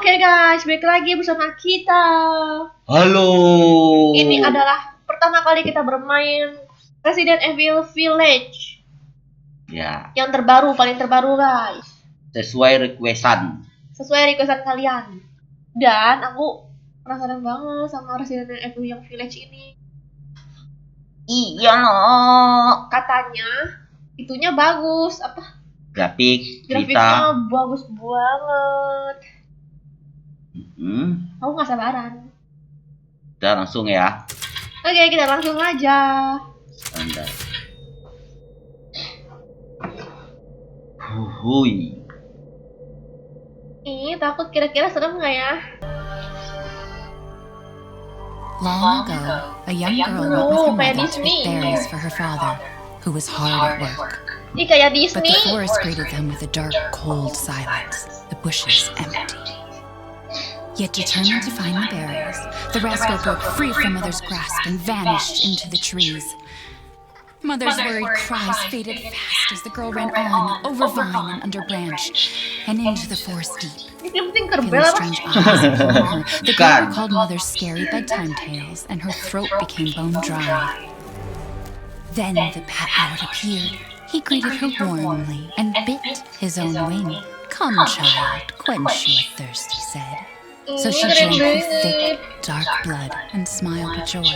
Oke guys, balik lagi bersama kita. Halo. Ini adalah pertama kali kita bermain Resident Evil Village. Ya. Yang terbaru, paling terbaru guys. Sesuai requestan kalian. Dan aku penasaran banget sama Resident Evil yang Village ini. Iya. Katanya itunya bagus, Grafiknya bagus banget. Aku nggak sabaran. Kita langsung ya. Oke, kita langsung aja. Anda. Hui. Takut kira-kira serem nggak ya? Long ago, a young girl went with her mother to pick berries for her father, who was hard at work. Ini kayak But Disney. the forest greeted them with a dark, cold silence, the bushes empty. Yet determined to find the berries, the rascal broke free from Mother's grasp and vanished into the trees. Mother's worried cries faded fast as the girl ran on, over vine and under branch, and into the forest deep. Ini penting Feeling kerbel apa? strange eyes upon her, the girl recalled Mother's scary bedtime tales, and her throat became bone dry. Then the Bat Lord appeared. He greeted her warmly and bit his own wing. "Come, child, quench your thirst," he said. So she drank the thick, dark blood and smiled with joy.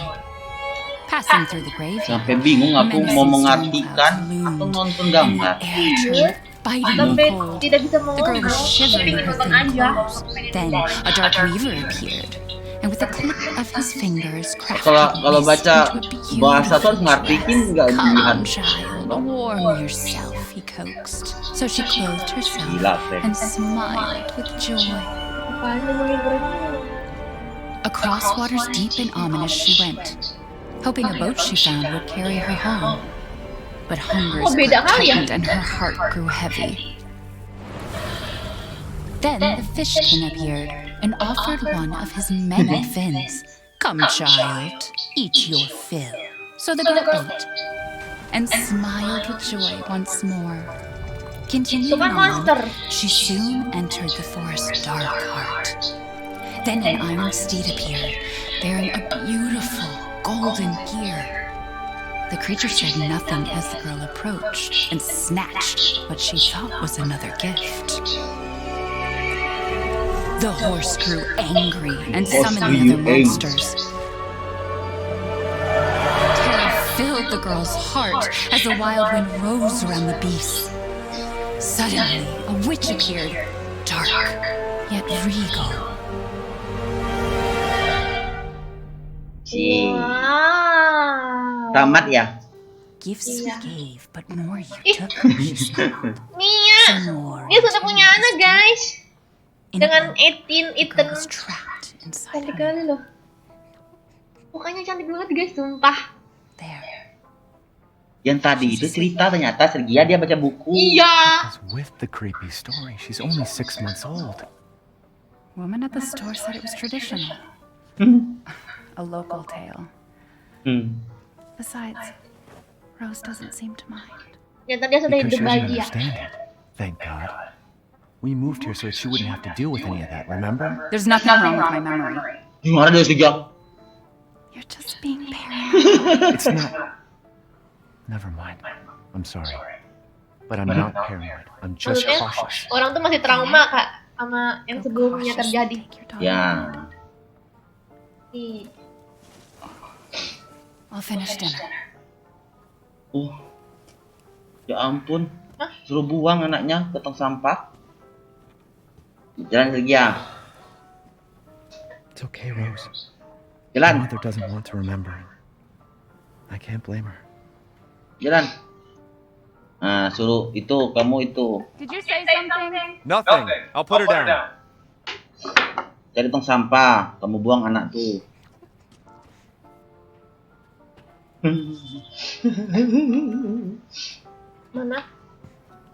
Passing through the graveyard, Sampai bingung aku mau mengartikan atau nonton gambar. air turned biting Sampai cold. tidak bisa The girl ngomong. was shivering Pengen her nonton thin aja. clothes. Then a dark weaver appeared, and with a click of his fingers, crafted Kalau mist baca into a bahasa tuh harus beautiful ngartikin dress. nggak "Come, dilihat. child, warm yourself," he coaxed. So she clothed herself Gila, Fred. and smiled with joy. Apaan yang menghibur ini? Across waters deep and ominous she went, hoping a boat she found would carry her home. But hunger's Oh, beda grip kali ya? tightened and her heart grew heavy. Then the fish king appeared and offered one of his many fins. "Come, child, eat your fill." So the girl ate and smiled with joy once more. Continuing Bukan monster. on, she soon entered the forest's dark heart. Then an iron steed appeared, bearing a beautiful golden gear. The creature said nothing as the girl approached and snatched what she thought was another gift. The horse grew angry and summoned the other monsters. Terror filled the girl's heart as the wild wind rose around the beast. Suddenly, a witch appeared, dark yet regal. Wow. Tamat ya. Gifts we gave, but more you Ih. took, she smiled. Nia, Some more. dia sudah punya anak guys. In a Dengan boat, 18 the Ethan. girl was trapped inside Cantik her. kali loh. Mukanya cantik banget guys, sumpah. There. Yang tadi itu cerita ternyata Sergia dia baca buku. Iya. Because with the creepy story, she's only 6 months old. Woman at the store said it was traditional. A local tale. Besides, Rose doesn't seem to mind. Ternyata dia sudah Because hidup she doesn't bahagia. understand it. Thank God. We moved here so that she wouldn't have to deal with any of that, remember? There's nothing wrong with my memory. Gimana dia Sergia? You're just being paranoid. It's not. Never mind. I'm sorry. But I'm not paranoid. I'm just Maksudnya cautious. orang tuh masih trauma kak sama yang Go sebelumnya cautious, terjadi. take your daughter. Ya. Ih. I'll finish dinner. Ya ampun. Hah? Suruh buang anaknya ke tong sampah. Jalan Sergia. It's okay, Rose. My Jalan. mother doesn't want to remember. I can't blame her. Jalan. Nah, suruh itu, kamu itu. Did you say something? Nothing. I'll put her down. Cari tong sampah, kamu buang anak tuh. Mana?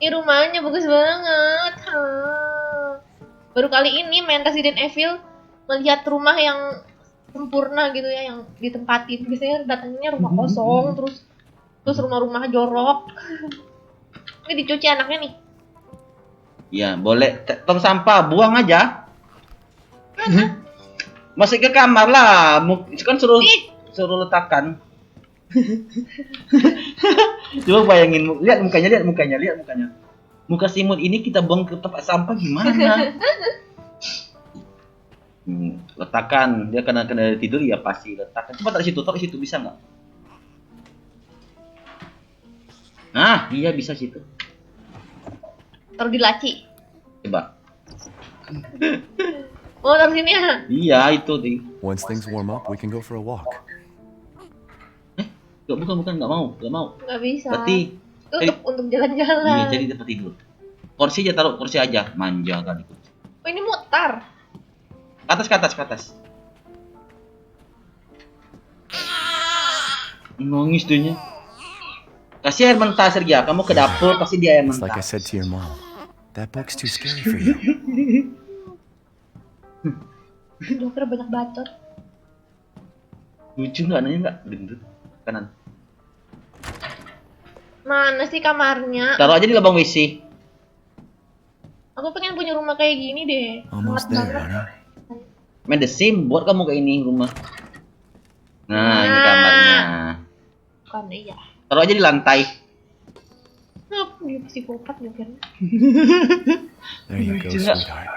Ini rumahnya bagus banget. Baru kali ini main Resident Evil melihat rumah yang sempurna gitu ya, yang ditempatin. Biasanya datangnya rumah kosong, terus rumah-rumah jorok. Ini dicuci anaknya nih. Ya, boleh. Tong sampah, buang aja. Masuk ke kamar lah. Kan suruh Ih. letakkan. Coba bayangin, lihat mukanya. Muka Simon ini kita buang ke tempat sampah gimana? Letakkan, dia kena tidur ya pasti letakkan. Coba taruh situ bisa nggak? Nah, iya bisa situ. Taruh di laci. Coba. Oh, taruh sini ya. Iya itu ding. Once things warm up, we can go for a walk. Bukan nggak mau. Nggak bisa. Berarti Itu untuk jalan-jalan. iya jadi tempat tidur. Kursi aja, manja kali. Oh, ini mutar. Ke atas. Nangis tuhnya. Kasih air mentah Sergia, kamu ke dapur kasih dia air It's like I mentah. said to your mom. That book's too scary for you. Dokter banyak bacot. Lucu nggak nanya nggak? Gendut kanan. Mana sih kamarnya? Taruh aja di lubang WC. Aku pengen punya rumah kayak gini deh. Almost Hangat there, banget. honey. Main The Sim buat kamu kayak ini rumah. Nah, ini kamarnya. Kan iya. Taruh aja di lantai. Ngap, dia psikopat mikirnya. There you go, Lucu nggak? sweetheart.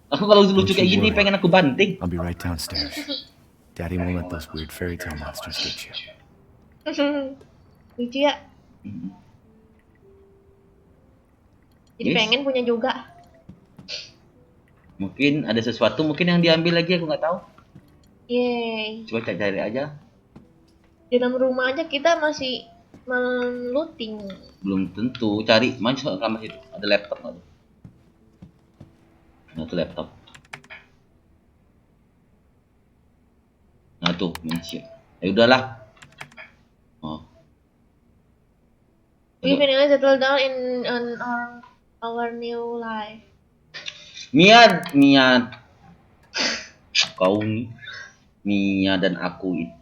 Aku kalau lucu kayak gini pengen aku banting. I'll be right downstairs. Daddy won't let those weird fairy tale monsters get you. Lucu ya. Jadi Yes. pengen punya juga. Mungkin ada sesuatu mungkin yang diambil lagi aku nggak tahu. Yeay. Coba cari aja. Di dalam rumah aja kita masih melooting. Belum tentu. Cari masuk ke kamar situ. Ada laptop nggak tuh? Nah tuh laptop. Nah tuh mention. Ya udahlah. Oh. We finally settle down in our new life. Niat. Kau nih. Mia dan aku itu.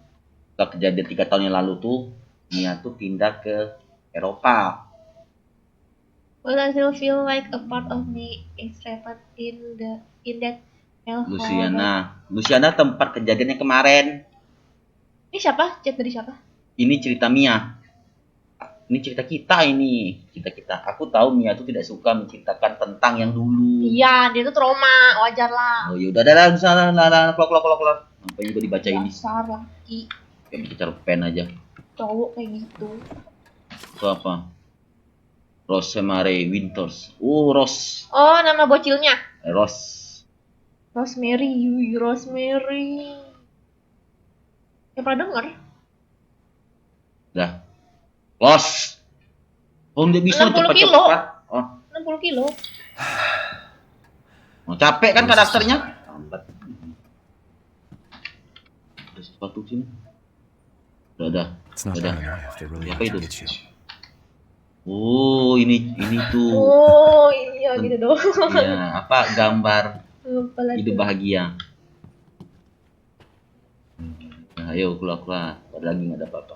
Setelah kejadian 3 tahun yang lalu tuh. Mia tuh pindah ke Eropa. But I still feel like a part of me is trapped in that hellhole. Luciana tempat kejadiannya kemarin. Ini siapa? Chat dari siapa? Ini cerita Mia. Ini cerita kita ini. Cerita kita. Aku tahu Mia tuh tidak suka menceritakan tentang yang dulu. Iya, dia tuh trauma, wajar lah. Oh yaudah dah sana keluar. Ngapain juga dibaca ini? Dasar laki, Kayak baca cerpen aja. cowok kayak gitu. Itu apa? Rosemary Winters. Rose. Oh, nama bocilnya. Rose. Rosemary. Ya pernah denger? Dah. Los. Oh, dia bisa 60 kilo. cepat. Oh, 60 kilo. capek kan karakternya? Lambat. Ada sesuatu sini. Udah. It's not Udah. paranoia if they really Apa have to itu? get you. Oh, ini tuh. Oh, iya gitu dong. Iya, apa gambar Apalagi. hidup bahagia. Nah, ayo keluar. Ada lagi nggak ada apa-apa.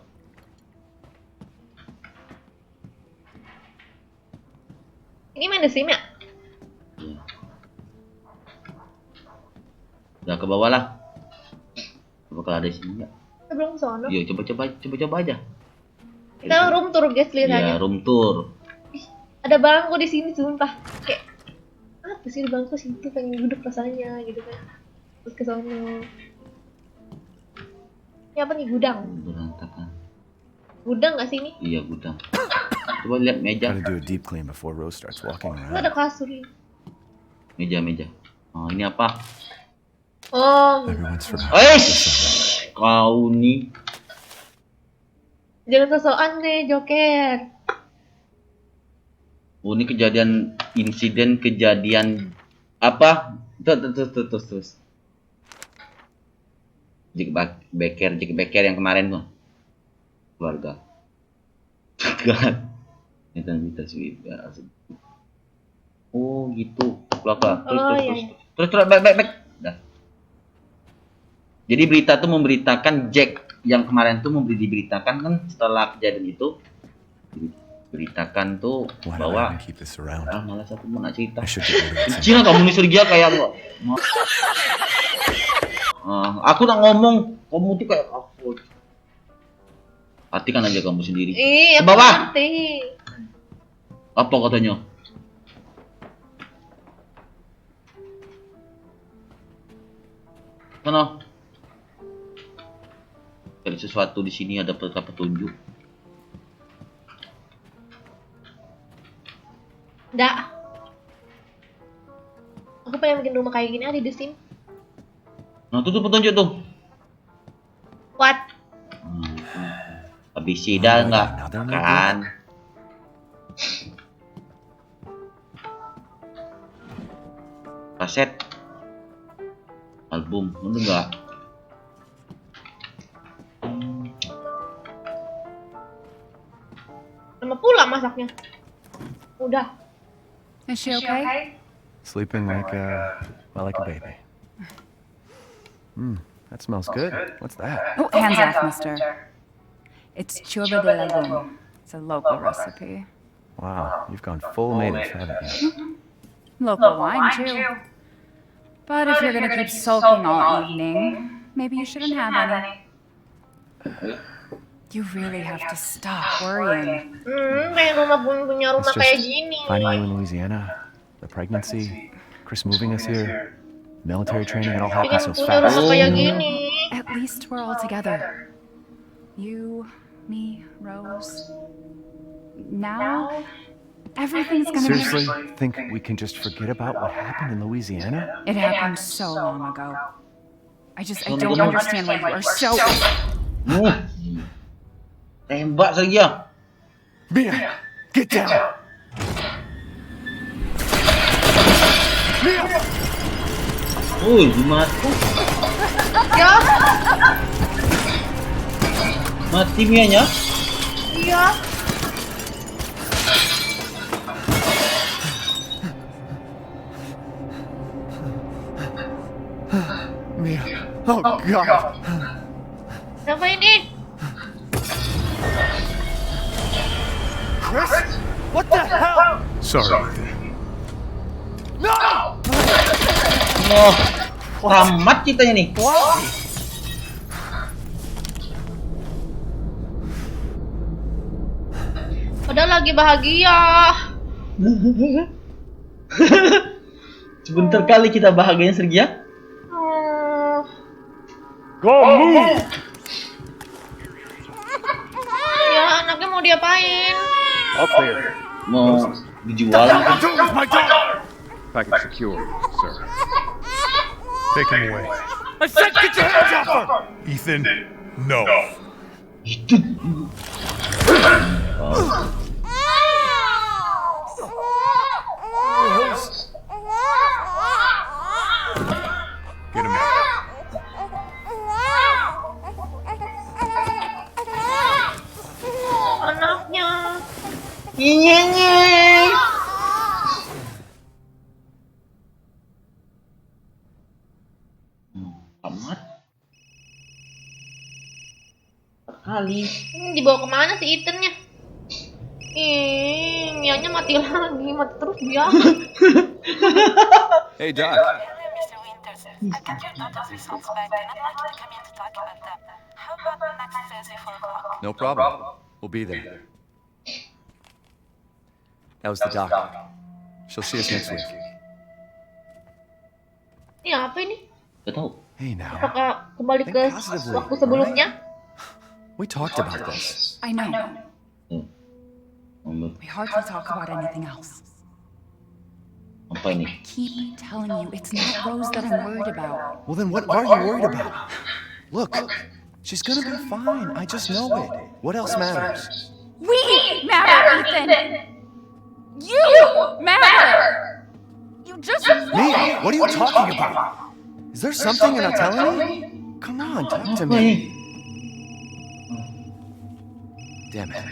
Ini main The Sim ya? Iya. Udah ke bawah lah. Bakal ada di sini nggak? Kita belum ke sono. Iya, coba aja. Kita room tour guys, lihat aja. Iya, room tour. Ada bangku di sini sumpah. Kayak apa sih di bangku situ pengen duduk rasanya gitu kan. Terus ke sono. Ini apa nih, gudang? Berantakan. Gudang nggak sih ini? Iya, gudang. Coba lihat meja. Gotta do a deep clean before Rose starts walking Itu ada around. kasur ini. Meja. Oh, ini apa? Oh, Everyone's forgotten. Eish, kau nih. jangan sosokan deh, Joker. Oh, ini insiden kejadian apa? Terus. Jack Becker yang kemarin tuh. Keluarga. God. Kita sweet. Oh, gitu. Keluar. Terus. Back. Dah. Jadi berita tuh memberitakan Jack yang kemarin tuh diberitakan kan setelah kejadian itu. Beritakan tuh Why do I bahwa even keep this around? malas aku mau nak cerita. I should get rid of it. Cina kamu nih Sergia kayak gua. Aku nak ngomong, kamu tuh kayak aku. Perhatikan aja kamu sendiri. Iya, Ke bawah. ngerti. Apa katanya? Mana? Cari sesuatu di sini ada petunjuk. Nggak. Aku pengen bikin rumah kayak gini di The Sims. Nah, tuh petunjuk tuh. What? Habis dah enggak? Kan? Kaset. Album, bener enggak? Lama pula masaknya. Udah. Is she okay? Sleeping like a baby. That smells good. What's that? Oh, hands off, mister. It's churba de lagoon. It's a local recipe. Wow, you've gone full native, haven't you? Local wine, too. But if you're gonna keep sulking all evening, maybe you shouldn't have any. You really have to stop worrying. Pengen punya rumah It's kayak just gini. finding you in Louisiana, the pregnancy, Chris moving us here, military training, it all happened so Pengen punya rumah fast. kayak gini. At least we're all together. You, me, Rose. Now, everything's gonna Seriously, be... think we can just forget about what happened in Louisiana? It happened so long ago. I don't understand why you are so... Tembak saja. Mia, get down! Mia! Mati. Ya, Mati Mianya. iya. Mia, oh God! Apa ini? Chris? What the hell? Sorry, Ethan. No! Tamat kitanya nih. Why? Padahal lagi bahagia. Sebentar kali kita bahagianya Sergia. Go move! Ya, anaknya mau diapain? Up there. Mau dijual. Don't lose my daughter! Package secure, sir. Take him away. I said get your hands off her! Ethan, no. Itu. Get him out. Anaknya. Nyenye. Tamat. Kali. Dibawa kemana si Ethan-nya? Mianya mati lagi, mati terus dia. Hey, Doc. Mr. Winters, I got your daughter's results back and I'd like you to come in to talk about them. How about next Thursday 4 o'clock? No problem. We'll be there. That was the doctor. She'll see us next week. Ini apa ini? Gak tahu. Hey now. Apakah kembali ke Think positively, waktu sebelumnya? We talked about this. I know. Ngomong We hardly talk about anything else. apa ini? Keep telling you it's not Rose that I'm worried about. Well, then what are you worried about? Look, she's gonna be fine. I just know it. What else matters? We matter, Ethan! You matter! You just... Me? What are you talking about? Is there something you're not telling me? Come on, talk to me. Damn it.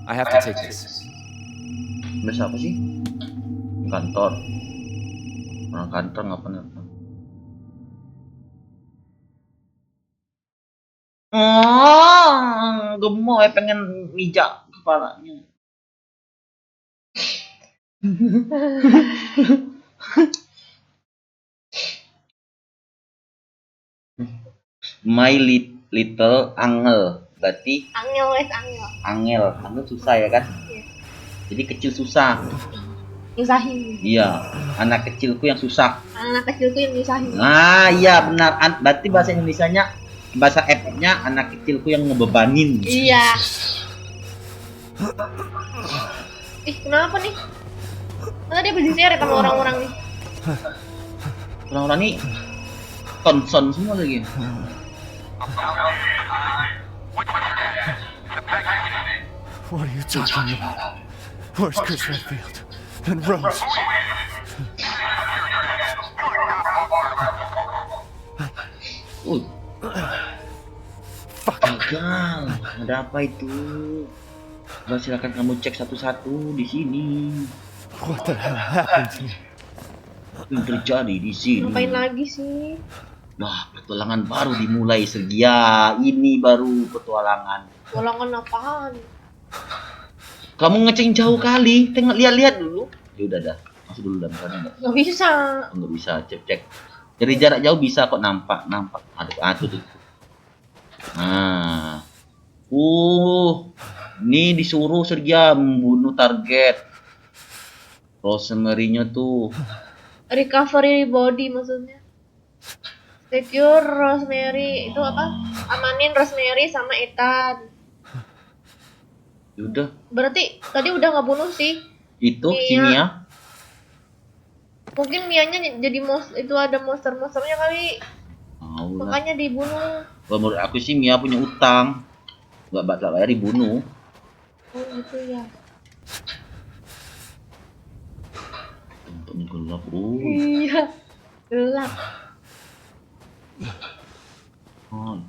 I have to take this. Nulis apa sih? Kantor. Orang kantor ngapain? Gemoy pengen mijak kepalanya. My little angel. Berarti Angel wes angel. angel susah ya kan? Iya. Jadi kecil susah. Nyusahin. Iya, anak kecilku yang susah. Anak kecilku yang nyusahin. Nah, iya benar. Berarti bahasa Indonesianya, bahasa F-nya anak kecilku yang ngebebanin. Iya. Ih, kenapa nih? Masa dia bersisir sama orang-orang nih? Orang-orang ini konson semua lagi. What are you talking about? Where's Chris Redfield? And Rose? Gagal. Ada apa itu? Coba silakan kamu cek satu-satu di sini. What the hell happened to me? Apa yang terjadi di sini? Ngapain lagi sih? Wah, petualangan baru dimulai, Sergia. Ini baru petualangan. Golongan apaan? Kamu ngeceng jauh kali. Tengok, lihat dulu. Ya udah dah. Masuk dulu dalam sana. Gak bisa. Nggak bisa, cek. Dari jarak jauh bisa kok nampak. Aduh tuh. Nah. Ini disuruh Sergia membunuh target. Rosemary-nya tuh. Recovery body maksudnya. Secure Rosemary itu apa? Amanin Rosemary sama Ethan. Udah, Berarti tadi udah nggak bunuh sih? itu Mia. si Mia. Mungkin Mianya jadi itu ada monster-monsternya kali. Tahu lah. Makanya dibunuh. Kalau menurut aku sih Mia punya utang. Nggak bayar dibunuh. Oh gitu ya. Tempatnya gelap. Iya. Gelap. Oh.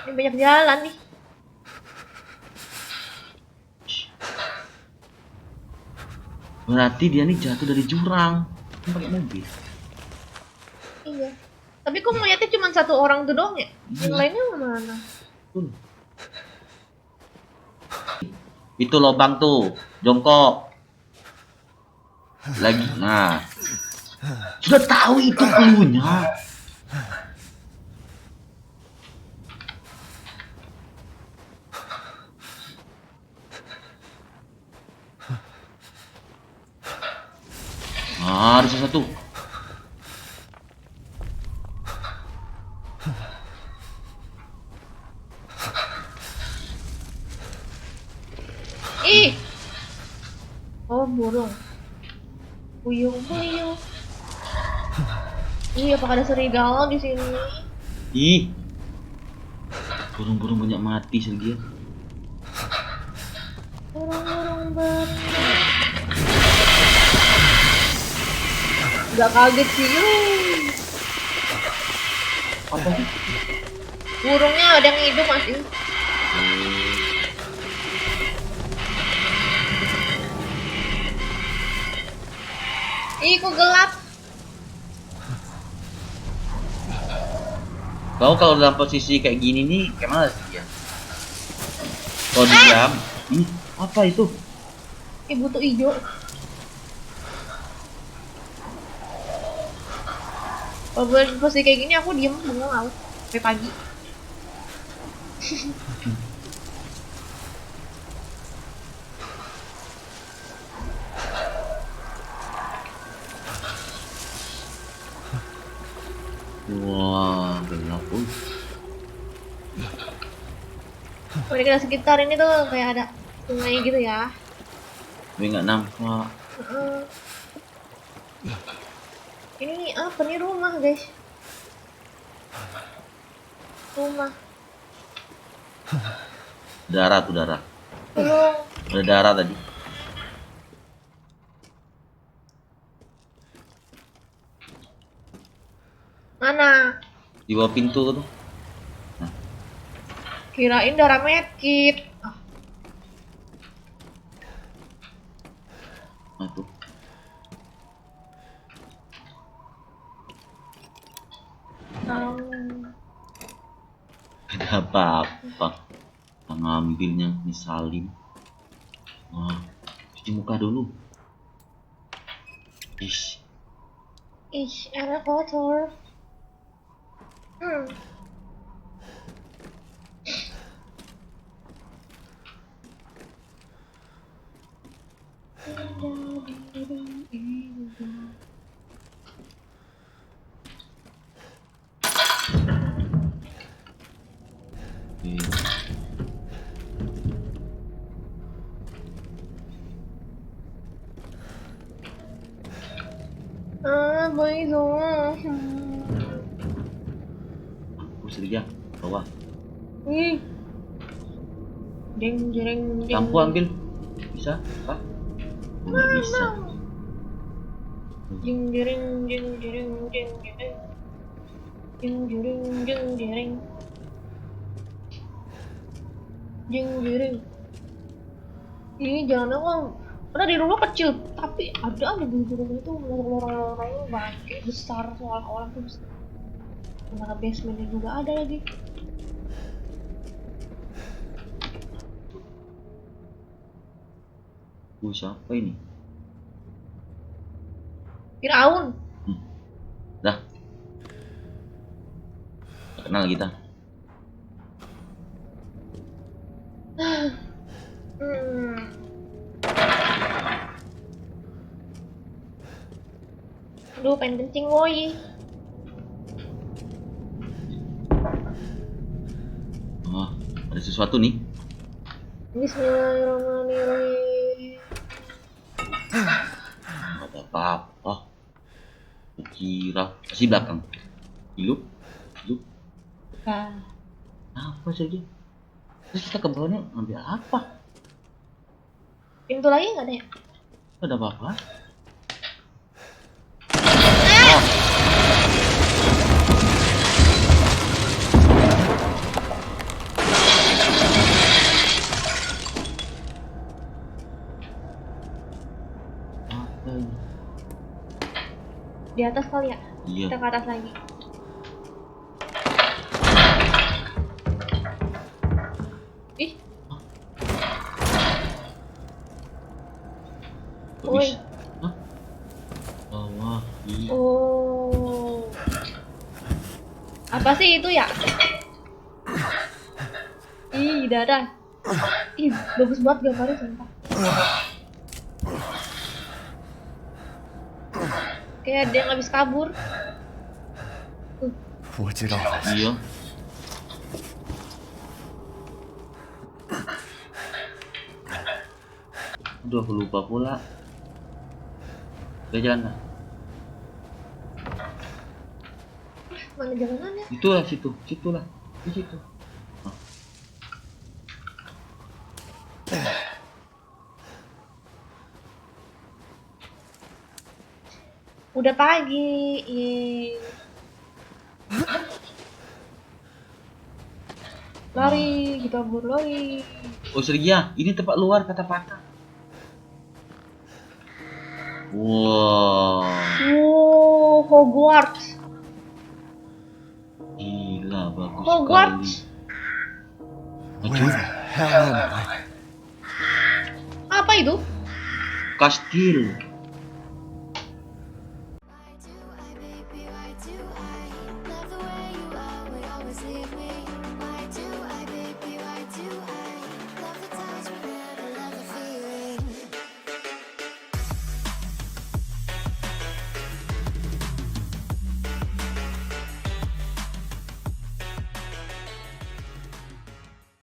Ini banyak jalan nih. Berarti dia nih jatuh dari jurang. Kan pakai mobil. Iya. Tapi kok ngeliatnya cuma satu orang tuh doang ya? Yang lainnya mana? Tuh. Itu lubang tuh, jongkok. Lagi, nah. Sudah tahu itu cluenya. Nah, ada satu. Ih. Oh, burung. Puyung. Ih, apakah ada serigala di sini? Ih. Burung-burung banyak mati Sergia. Burung-burung Gak kaget sih, Apa sih? burungnya ada yang hidup masih. Ih, kok gelap? Kau kalau dalam posisi kayak gini nih, kayak mana sih ya? Kalau diam, apa itu? Ih, butuh hijau. Kalau buat posisi kayak gini aku diem bengong out sampai pagi. Wah, gelap. Oh, di sekitar ini tuh kayak ada sungai gitu ya. Tapi nggak nampak. Heeh. Ini apa nih, rumah guys? Rumah. Darah tuh darah. Belum. Ada darah tadi. Mana? Di bawah pintu tuh. Kirain darah medkit. Nah, tuh. Ada apa-apa. Kita ngambilnya misalin. Wah, cuci muka dulu. Ish. Ih, anak kotor. Ah, boy dong. Sedikit bawah. Ih. Jeng jeng jeng. Lampu ambil. Bisa? Apa? Nggak bisa. Jeng jeng jeng jeng jeng jeng. Jeng jeng jeng jeng. Jeng jeng. Ini jangan aku. Karena di rumah kecil, tapi ada aja di rumah itu lorong-lorong banyak kayak besar, seolah-olah tuh besar. Mana basementnya juga ada lagi. Siapa ini? Firaun. Dah. Nggak kenal kita. Aduh, pengen kencing woi. Oh, ada sesuatu nih. Bismillahirrahmanirrahim. Nggak ada apa-apa. Kira masih belakang. Hidup. Nah, Apa saja? Terus kita ke bawahnya ngambil apa? pintu lagi nggak ada ya? Nggak ada apa-apa. Apa ini? Di atas kali ya? Iya. Kita ke atas lagi. Ih, Kok woi. bisa? Hah? Bawah. Ih. Oh. Apa sih itu ya? Ih, dadah. Ih, bagus banget gambarnya sumpah. Kayak dia habis kabur. What's it all this? Iya. Udah aku lupa pula. Udah jalan lah. Mana jalanannya? Itulah situ, situlah. Di situ. Udah pagi. Ih. Lari, kita berlari. Oh Sergia, ini tempat luar kata patah. Wow, Wow, Hogwarts. gila bagus Hogwarts. sekali. Where the hell am I? Apa itu? Kastil.